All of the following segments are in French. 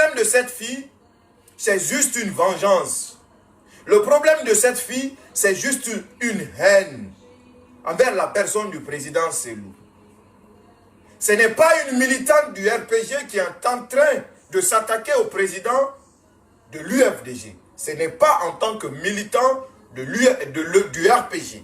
problème de cette fille, c'est juste une vengeance. Le problème de cette fille, c'est juste une haine envers la personne du président Selou. Ce n'est pas une militante du RPG qui est en train de s'attaquer au président de l'UFDG. Ce n'est pas en tant que militant du RPG.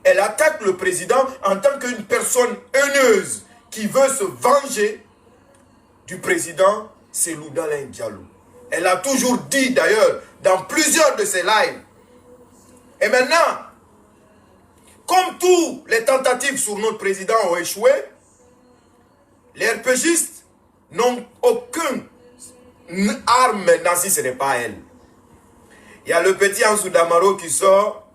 Elle attaque le président en tant qu'une personne haineuse qui veut se venger du président Selou Dalein Diallo. Elle a toujours dit d'ailleurs dans plusieurs de ses lives. Et maintenant, comme tous les tentatives sur notre président ont échoué, les RPGistes n'ont aucune arme maintenant si ce n'est pas elle. Il y a le petit Ansou Damaro qui sort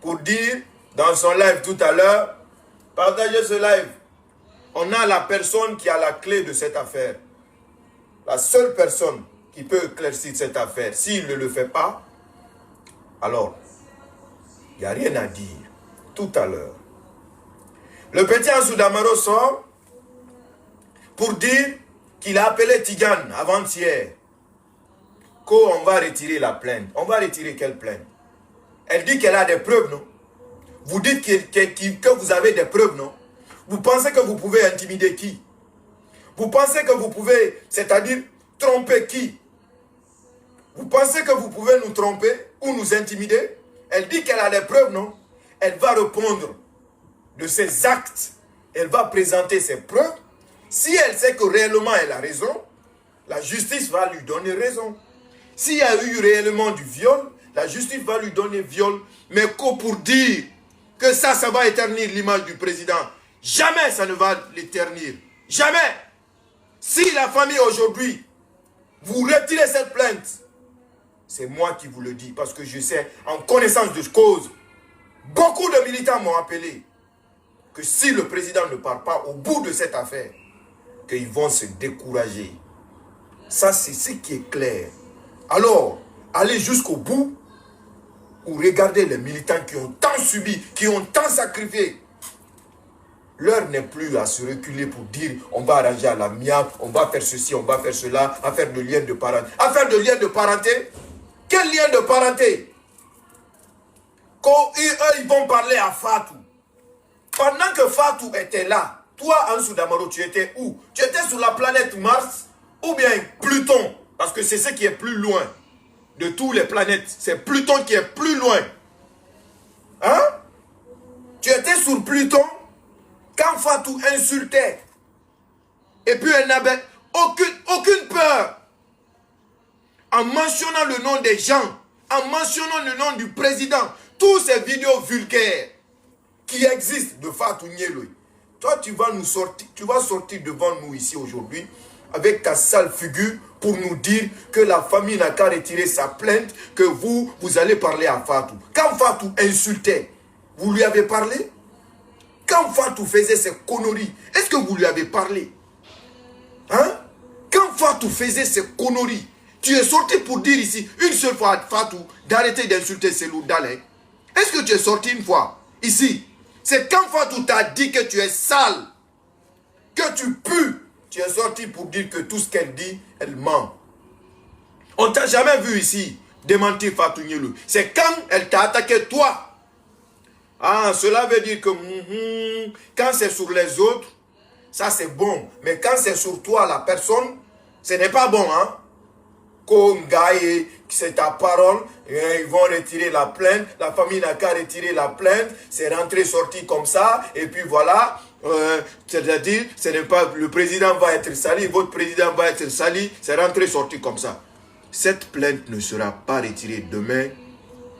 pour dire dans son live tout à l'heure, partagez ce live. On a la personne qui a la clé de cette affaire. La seule personne qui peut éclaircir cette affaire. S'il ne le fait pas, alors, il n'y a rien à dire. Tout à l'heure. Le petit Ansou Damaro sort pour dire qu'il a appelé Tigane avant-hier. Qu'on va retirer la plainte. On va retirer quelle plainte? Elle dit qu'elle a des preuves, non? Vous dites que vous avez des preuves, non? Vous pensez que vous pouvez intimider qui? Vous pensez que vous pouvez, c'est-à-dire, tromper qui? Vous pensez que vous pouvez nous tromper ou nous intimider? Elle dit qu'elle a des preuves, non? Elle va répondre de ses actes. Elle va présenter ses preuves. Si elle sait que réellement elle a raison, la justice va lui donner raison. S'il y a eu réellement du viol, la justice va lui donner viol. Mais que pour dire que ça va éternir l'image du président, jamais ça ne va l'éternir. Jamais. Si la famille aujourd'hui, vous retirez cette plainte, c'est moi qui vous le dis, parce que je sais, en connaissance de cause, beaucoup de militants m'ont appelé que si le président ne part pas au bout de cette affaire, qu'ils vont se décourager. Ça, c'est ce qui est clair. Alors, allez jusqu'au bout ou regardez les militants qui ont tant subi, qui ont tant sacrifié. L'heure n'est plus à se reculer pour dire on va arranger à l'amiable, on va faire ceci, on va faire cela, affaire de lien de parenté. Affaire de lien de parenté? Quel lien de parenté? Quand eux, ils vont parler à Fatou. Pendant que Fatou était là, toi, Ansou Damaro, tu étais où? Tu étais sur la planète Mars ou bien Pluton? Parce que c'est ce qui est plus loin de toutes les planètes. C'est Pluton qui est plus loin. Hein? Tu étais sur Pluton quand Fatou insultait. Et puis elle n'avait aucune peur. En mentionnant le nom des gens, en mentionnant le nom du président, tous ces vidéos vulgaires qui existent de Fatou Nyeloi. Toi, tu vas sortir devant nous ici aujourd'hui avec ta sale figure pour nous dire que la famille n'a qu'à retirer sa plainte, que vous allez parler à Fatou. Quand Fatou insultait, vous lui avez parlé? Quand Fatou faisait ses conneries, est-ce que vous lui avez parlé? Hein? Quand Fatou faisait ses conneries, tu es sorti pour dire ici, une seule fois à Fatou, d'arrêter d'insulter Selou Dalein. Est-ce que tu es sorti une fois, ici? C'est quand Fatou t'a dit que tu es sale, que tu pues, tu es sorti pour dire que tout ce qu'elle dit, elle ment. On ne t'a jamais vu ici démentir Fatou Nyeloi. C'est quand elle t'a attaqué toi. Ah, cela veut dire que quand c'est sur les autres, ça c'est bon. Mais quand c'est sur toi, la personne, ce n'est pas bon, hein? Kongaye, c'est ta parole, ils vont retirer la plainte, la famille n'a qu'à retirer la plainte, c'est rentré, sorti comme ça, et puis voilà, c'est-à-dire, ce n'est pas, le président va être sali, votre président va être sali, c'est rentré, sorti comme ça. Cette plainte ne sera pas retirée demain,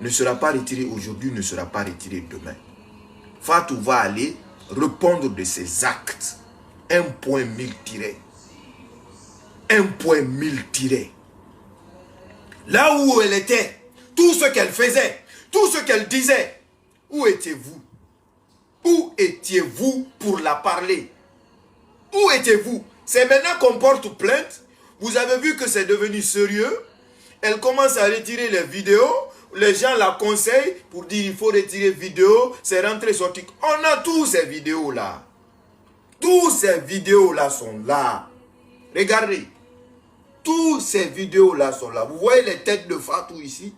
ne sera pas retirée aujourd'hui, ne sera pas retirée demain. Fatou va aller répondre de ses actes. 1.1000 tirés. 1.1000 tirés. Là où elle était, tout ce qu'elle faisait, tout ce qu'elle disait, où étiez-vous? Où étiez-vous pour la parler? Où étiez-vous? C'est maintenant qu'on porte plainte. Vous avez vu que c'est devenu sérieux. Elle commence à retirer les vidéos. Les gens la conseillent pour dire il faut retirer vidéos. C'est rentré, sorti. On a tous ces vidéos-là. Tous ces vidéos-là sont là. Regardez. Toutes ces vidéos-là sont là. Vous voyez les têtes de Fatou ici?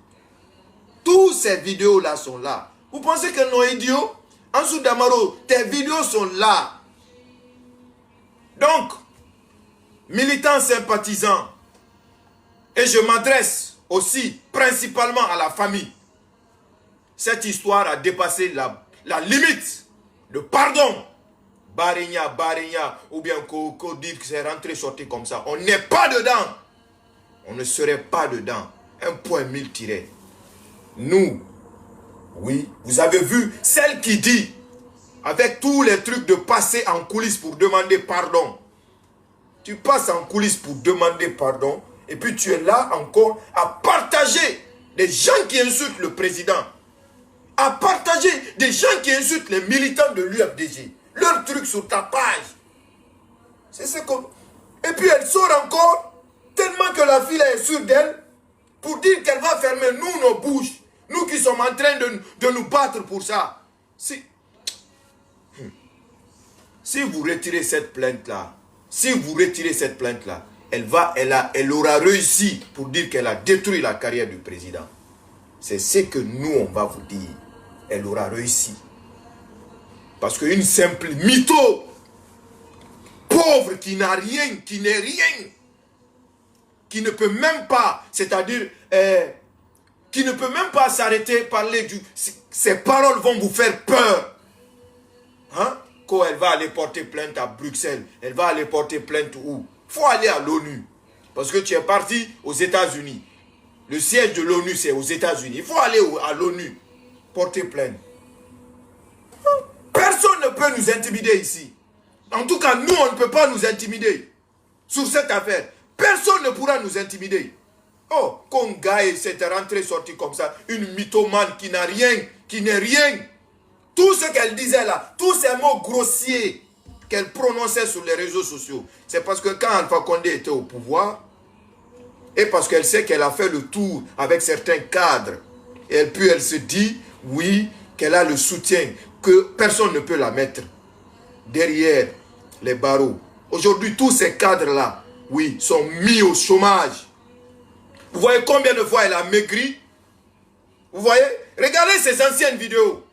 Toutes ces vidéos-là sont là. Vous pensez que nous sommes idiots? Ansou Damaro, tes vidéos sont là. Donc, militants sympathisants, et je m'adresse aussi principalement à la famille. Cette histoire a dépassé la limite de pardon. Barigna, ou bien qu'on dit que c'est rentré, sorti comme ça. On n'est pas dedans. On ne serait pas dedans. Un point 1000 tiré. Nous, oui, vous avez vu celle qui dit, avec tous les trucs de passer en coulisses pour demander pardon. Tu passes en coulisses pour demander pardon, et puis tu es là encore à partager des gens qui insultent le président, à partager des gens qui insultent les militants de l'UFDG. Leur truc sur ta page. C'est ce qu'on... Et puis elle sort encore, tellement que la fille est sûre d'elle, pour dire qu'elle va fermer nous nos bouches. Nous qui sommes en train de nous battre pour ça. Si vous retirez cette plainte-là, elle aura réussi pour dire qu'elle a détruit la carrière du président. C'est ce que nous, on va vous dire. Elle aura réussi. Parce qu'une simple mytho, pauvre, qui n'a rien, qui n'est rien, qui ne peut même pas, c'est-à-dire, qui ne peut même pas s'arrêter, parler du... Ses paroles vont vous faire peur. Hein? Quand elle va aller porter plainte à Bruxelles, elle va aller porter plainte où? Il faut aller à l'ONU. Parce que tu es parti aux États-Unis. Le siège de l'ONU, c'est aux États-Unis. Il faut aller à l'ONU, porter plainte. Personne ne peut nous intimider ici. En tout cas, nous, on ne peut pas nous intimider sur cette affaire. Personne ne pourra nous intimider. Oh, Kongaï, cette rentrée sortie comme ça, une mythomane qui n'a rien, qui n'est rien. Tout ce qu'elle disait là, tous ces mots grossiers qu'elle prononçait sur les réseaux sociaux, c'est parce que quand Alpha Condé était au pouvoir, et parce qu'elle sait qu'elle a fait le tour avec certains cadres, et puis elle se dit, oui, qu'elle a le soutien, que personne ne peut la mettre derrière les barreaux. Aujourd'hui, tous ces cadres-là, oui, sont mis au chômage. Vous voyez combien de fois elle a maigri? Vous voyez? Regardez ces anciennes vidéos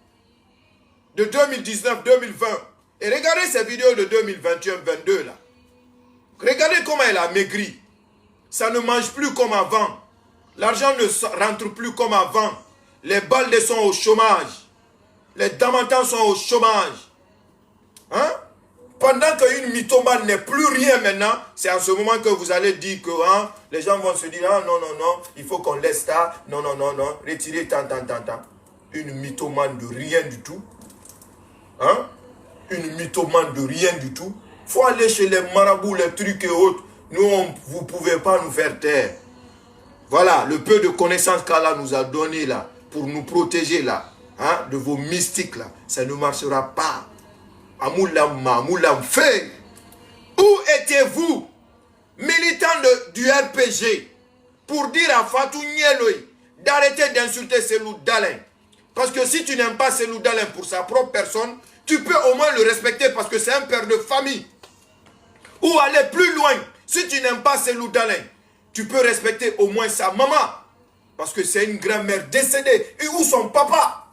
de 2019, 2020. Et regardez ces vidéos de 2021, 2022 là. Regardez comment elle a maigri. Ça ne mange plus comme avant. L'argent ne rentre plus comme avant. Les baldes sont au chômage. Les damantans sont au chômage. Hein? Pendant qu'une mythomane n'est plus rien maintenant, c'est en ce moment que vous allez dire que hein, les gens vont se dire, ah non, non, non, il faut qu'on laisse ça, non, non, non, non, retirez tant. Une mythomane de rien du tout. Hein? Une mythomane de rien du tout. Il faut aller chez les marabouts, les trucs et autres. Nous, vous ne pouvez pas nous faire taire. Voilà, le peu de connaissances qu'Allah nous a donné là, pour nous protéger là, hein, de vos mystiques là, ça ne marchera pas. Amoulam fait. Où étiez-vous, militants du RPG, pour dire à Fatou Nieloy d'arrêter d'insulter Selou Dalein? Parce que si tu n'aimes pas Selou Dalein pour sa propre personne, tu peux au moins le respecter parce que c'est un père de famille. Ou aller plus loin, si tu n'aimes pas Selou Dalein, tu peux respecter au moins sa maman. Parce que c'est une grand-mère décédée. Et où son papa?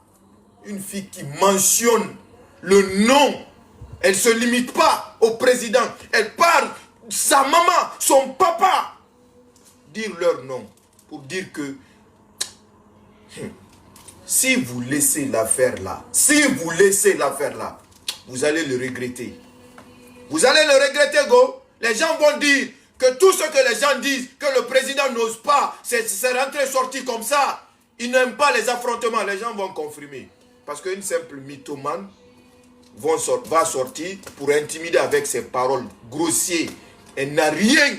Une fille qui mentionne le nom. Elle ne se limite pas au président. Elle parle sa maman, son papa. Dire leur nom. Pour dire que si vous laissez l'affaire là, vous allez le regretter. Vous allez le regretter, go. Les gens vont dire que tout ce que les gens disent, que le président n'ose pas, c'est rentré sorti comme ça. Ils n'aiment pas les affrontements. Les gens vont confirmer. Parce qu'une simple mythomane va sortir pour intimider avec ses paroles grossières. Elle n'a rien.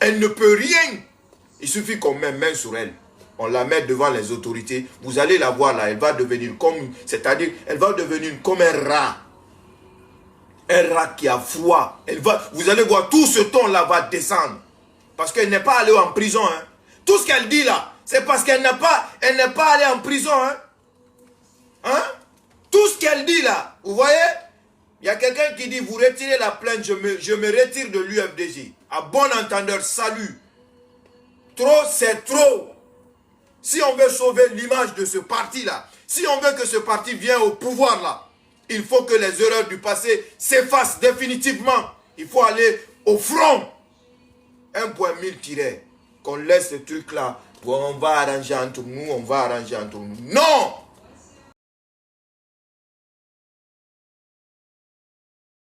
Elle ne peut rien. Il suffit qu'on mette main sur elle. On la met devant les autorités. Vous allez la voir là. Elle va devenir comme... C'est-à-dire, elle va devenir comme un rat. Un rat qui a froid. Vous allez voir, tout ce ton-là va descendre. Parce qu'elle n'est pas allée en prison. Hein. Tout ce qu'elle dit là, c'est parce qu'elle n'est pas allée en prison. Hein. Hein? Tout ce qu'elle dit là, vous voyez? Il y a quelqu'un qui dit, vous retirez la plainte, je me retire de l'UFDG. À bon entendeur, salut. Trop, c'est trop. Si on veut sauver l'image de ce parti-là, si on veut que ce parti vienne au pouvoir là, il faut que les erreurs du passé s'effacent définitivement. Il faut aller au front. 1.1000 tirés. Qu'on laisse ce truc-là. On va arranger entre nous, on va arranger entre nous. Non!